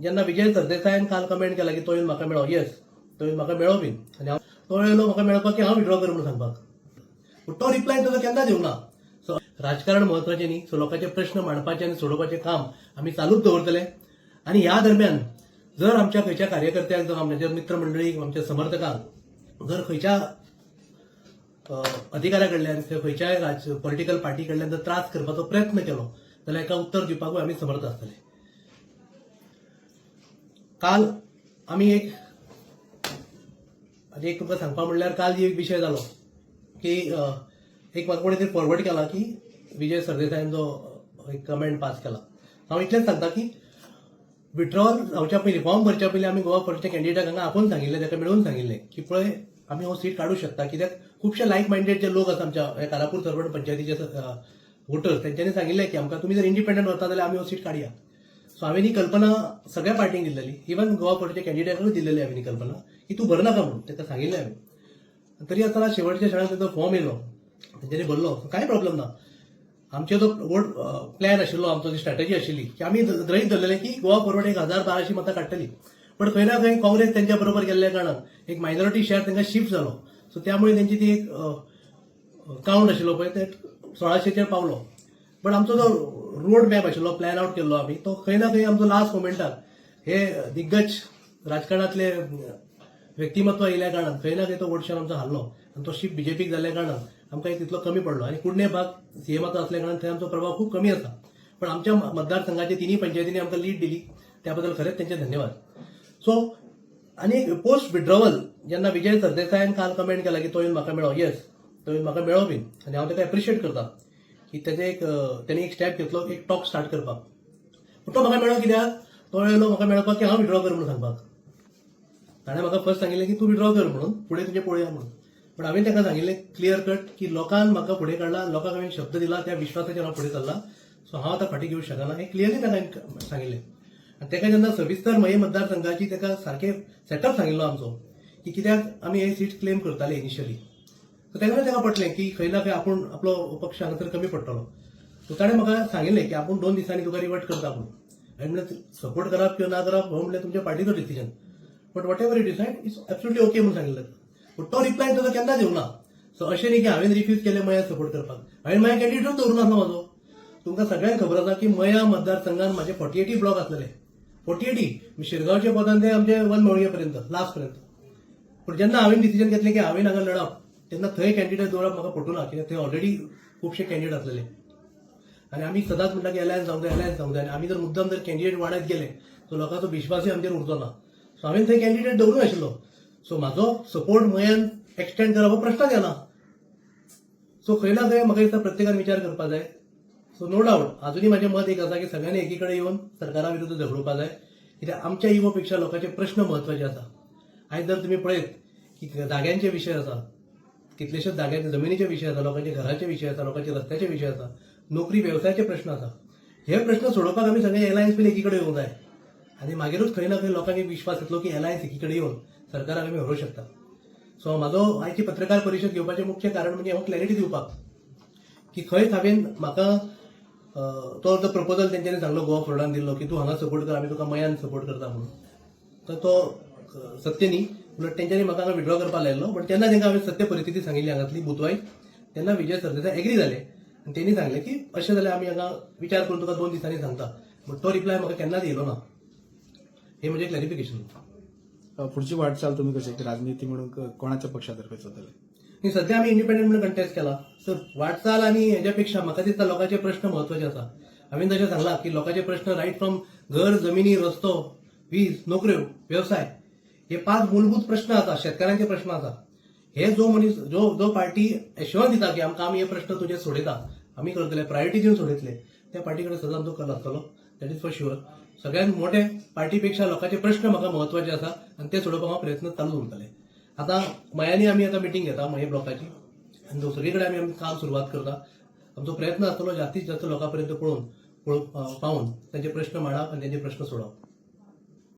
जेन्ना विजय सरदेसायन काल कमेंट केला की तो येवन म्हाका मेळो, येस तो येवन म्हाका मेळो बीन आनी तो येयलो म्हाका मेळपाक की हांव विड्रॉ कर म्हणून सांगपाक, पूण तो रिप्लाय ताजो केन्ना दिवंक ना. सो राजकारण महत्वाचें न्ही, सो लोकांचे प्रश्न मांडपाचे आनी सोडोवपाचें काम आमी चालूच दवरतले. आनी ह्या दरम्यान जर आमच्या खंयच्या कार्यकर्त्यांक जावं आमच्या मित्र मंडळीक आमच्या समर्थकांक जर खंयच्या अधिकाऱ्या कडल्यान खंयच्याय पॉलिटिकल पार्टी कडल्यान जर त्रास करपाचो प्रयत्न केलो जाल्यार हेका उत्तर दिवपाकूय आमी समर्थ आसतले. काल आमी एक तुमकां सांगपाक म्हणल्यार काल एक विशय जालो की एक म्हाका कोणी तरी फॉरवर्ड केला की विजय सरदेसायन जो एक कमेंट पास केला. हांव इतलेंच सांगता की विड्रॉल जावच्या पयलीं फॉर्म भरच्या पयलीं आमी गोवा फॉरच्या कॅन्डिडेटाक हांगा आपोवन सांगिल्लें, ताका मेळून सांगिल्लें की पळय आमी हो सीट काडूं शकता, कित्याक खुबशे लायक मायंडेड जे लोक आसा आमच्या कारापूर सरवण पंचायतीचे वोटर्स तेंच्यांनी सांगिल्लें की आमकां तुमी जर इंडिपेंडंट वता जाल्यार आमी हो सीट काडया. सो हांवें ही कल्पना सगळ्या पार्टींक दिल्लेली, इवन गोवा फॉरच्या कॅन्डिडेटाकूय दिल्लेली हांवें ही कल्पना की तूं भरनाका म्हणून ताका सांगिल्लें हांवें. तरी आसतना शेवटच्या क्षणाक ताचो फॉर्म येयलो, तेंच्यांनी भरलो, कांय प्रॉब्लेम ना. आमचो जो वोट प्लॅन आशिल्लो, आमचो जी स्ट्रॅटेजी आशिल्ली की आमी गृहीत धरलेलें की गोवा फॉरवर्ड 1012 मतां काडटली, पण खंय ना खंय काँग्रेस तेंच्या बरोबर गेल्ल्या कारणान एक मायनॉरिटी शेअर तांकां शिफ्ट जालो. सो त्यामुळे तेंची ती एक काउंट आशिल्लो पळय ते 1600चेर पावलो. पण आमचो जो रोड मॅप आशिल्लो, प्लॅन आउट केल्लो आमी, तो खंय ना खंय आमचो लास्ट मोमेंटाक हे दिग्गज राजकारणातले व्यक्तिमत्व येयल्या कारणान खंय ना खंय तो वोट शेअर आमचो हारलो आनी तो शिफ्ट बीजेपीक जाल्ल्या कारणान आमकां एक तितलो कमी पडलो. आनी कुडणे भाग सीएमाचो असल्या कारणान थंय आमचो प्रभाव खूब कमी आसा. पण आमच्या मतदारसंघाच्या तिनूय पंचायतींनी आमकां लीड दिली, त्या बद्दल खरेंच तेंचे धन्यवाद. सो आनी पोस्ट विड्रॉवल जेन्ना विजय सरदेसायन काल कमेंट केला की तो येवन म्हाका मेळो, येस तो येवन म्हाका मेळो बीन आनी हांव ताका एप्रिशिएट करता की तेणे एक स्टेप घेतलो एक टॉक स्टार्ट करपाक. पूण तो म्हाका मेळो कित्याक, तो येयलो म्हाका मेळपाक की हांव विड्रॉ कर म्हणून सांगपाक. ताणें म्हाका फर्स्ट सांगिल्लें की तूं विड्रॉ कर म्हणून, फुडें तुजें पळोवया म्हणून. पण हांवें ताका सांगिल्लें क्लियर कट की लोकांन म्हाका फुडें काडला, लोकांक हांवें शब्द दिला, त्या विश्वासाचेर हांव फुडें चल्ला. सो हांव आतां फाटीं घेवंक शकना, हें क्लियरली ताका सांगिल्लें. आनी ताका जेन्ना सविस्तर मये मतदारसंघाची ताका सारकें सेटअप सांगिल्लो आमचो की कित्याक आमी हे सीट क्लेम करताले इनिशियली, सो तेन्ना ताका पटलें की खंय ना खंय आपूण आपलो पक्ष हांगासर कमी पडटलो. सो ताणें म्हाका सांगिल्लें की आपूण 2 दिसांनी तुका रिवर्ट करता म्हणून. हांवें म्हणलें सपोर्ट करप किंवा ना करप हो म्हणलें तुमच्या पार्टीचो decision, but whatever you decide it's absolutely okay म्हणून सांगिल्लें. पूण तो रिप्लाय ताजो केन्ना दिवंक ना. सो अशें न्ही की हांवें रिफ्यूज केलें मया सपोर्ट करपाक, हांवें मया कॅन्डिडेटूच दवरूंक नासलो म्हाजो. तुमकां सगळ्यांक खबर आसा की मया मतदारसंघात म्हाजे 48 ब्लॉक आसलेले, 48 शिरगांवचे पदान ते आमचे 1 मळगे पर्यंत लास्ट पर्यंत. पूण जेन्ना हांवें डिसिजन घेतलें की हांवें हांगा लढप, तेन्ना थंय कॅन्डिडेट दवरप म्हाका पटूना, कित्याक थंय ऑलरेडी खुबशे कॅन्डिडेट आसलेले. आनी आमी सदांच म्हणटा की एलायन्स जावंक जाय, एलायन्स जावंक जाय. आनी आमी जर मुद्दम जर कॅन्डिडेट वाडत गेले सो लोकांचो विश्वासूय आमचेर उरचो ना. सो हांवें थंय कॅन्डिडेट दवरूंक नाशिल्लो. सो म्हाजो सपोर्ट मयान एक्सटेंड करप हो प्रश्नच येना. सो खंय ना खंय म्हाका दिसता प्रत्येकान विचार करपाक जाय. सो नो डावट अजूनही म्हजें मत एक आसा की सगळ्यांनी एकीकडे येवन सरकारा विरुद्ध झगडोवपाक जाय, कित्याक आमच्या इगो पेक्षा लोकांचे प्रश्न महत्वाचे आसा. आयज जर तुमी पळयत की जाग्यांचे विशय आसा, कितलेशेच जाग्यांचे जमिनीचे विशय आसा, लोकांचे घराचे विशय आसा, लोकांचे रस्त्याचे विशय आसा, नोकरी व्यवसायाचे प्रश्न आसा. हे प्रश्न सोडोवपाक आमी सगळे एलायन्स बीन एकीकडे येवंक जाय. आनी मागीरूच खंय ना खंय लोकांक एक विश्वास येतलो की एलायन्स एकीकडे येवन सरकाराक आमी व्हरूंक शकता. सो म्हाजो आयची पत्रकार परिशद घेवपाचें मुख्य कारण म्हणजे हांव क्लॅरिटी दिवपाक की खंयच हांवें म्हाका तो जो प्रपोजल तेंच्यांनी सांगलो गोवा फॉरवर्डान दिल्लो की तूं हांगा सपोर्ट कर, आमी तुका मयान सपोर्ट करता म्हणून, तर तो सत्य न्ही. उलट तेंच्यांनी म्हाका हांगा विड्रॉ करपाक लायिल्लो. पण तेन्ना तांकां हांवें सत्य परिस्थिती सांगिल्ली हांगातली बुधवारी. तेन्ना विजय सरदेसाय एग्री जाले आनी तेणी सांगलें की अशें जाल्यार आमी हांगा विचार करून तुका 2 दिसांनी सांगता. बट तो रिप्लाय म्हाका केन्नाच येयलो ना. हे म्हणजे क्लॅरिफिकेशन. पुढची वाटचाल तुम्ही कशी राजनीती म्हणून कोणाच्या पक्षातर्फे चलतले? सध्या आम्ही इंडिपेंडंट म्हणून कंटेस्ट केला. सर वाटचाल आणि ह्याच्यापेक्षा म्हाका दिसता लोकांचे प्रश्न महत्वाचे आसा. हांवें तशें सांगला की लोकांचे प्रश्न रायट फ्रॉम घर, जमिनी, रस्तो, वीज, नोकऱ्यो, व्यवसाय, हे 5 मूलभूत प्रश्न आसा, शेतकऱ्यांचे प्रश्न आसा. हे जो मनीस जो पार्टी एश्युअर दिता की आमी हे प्रश्न तुजे सोडयता, आमी करतले, प्रायोरिटी दिवन सोडयतले, त्या पार्टीकडे सदां आमचो कल आसतलो. That is for sure. सगळ्यात मोठे पार्टीपेक्षा लोकांचे प्रश्न म्हाका महत्वाचे आसा आनी ते सोडोवपाक हांव प्रयत्न चालू उरतले. आता मयांनी आमी आतां मिटींग घेता मये ब्लॉकाची आनी दुसरे कडेन आमी काम सुरवात करता. आमचो प्रयत्न आसतलो जास्तीत जास्त लोकां पर्यंत पावून तांचे प्रश्न मांडप आनी तांचे प्रश्न सोडवप.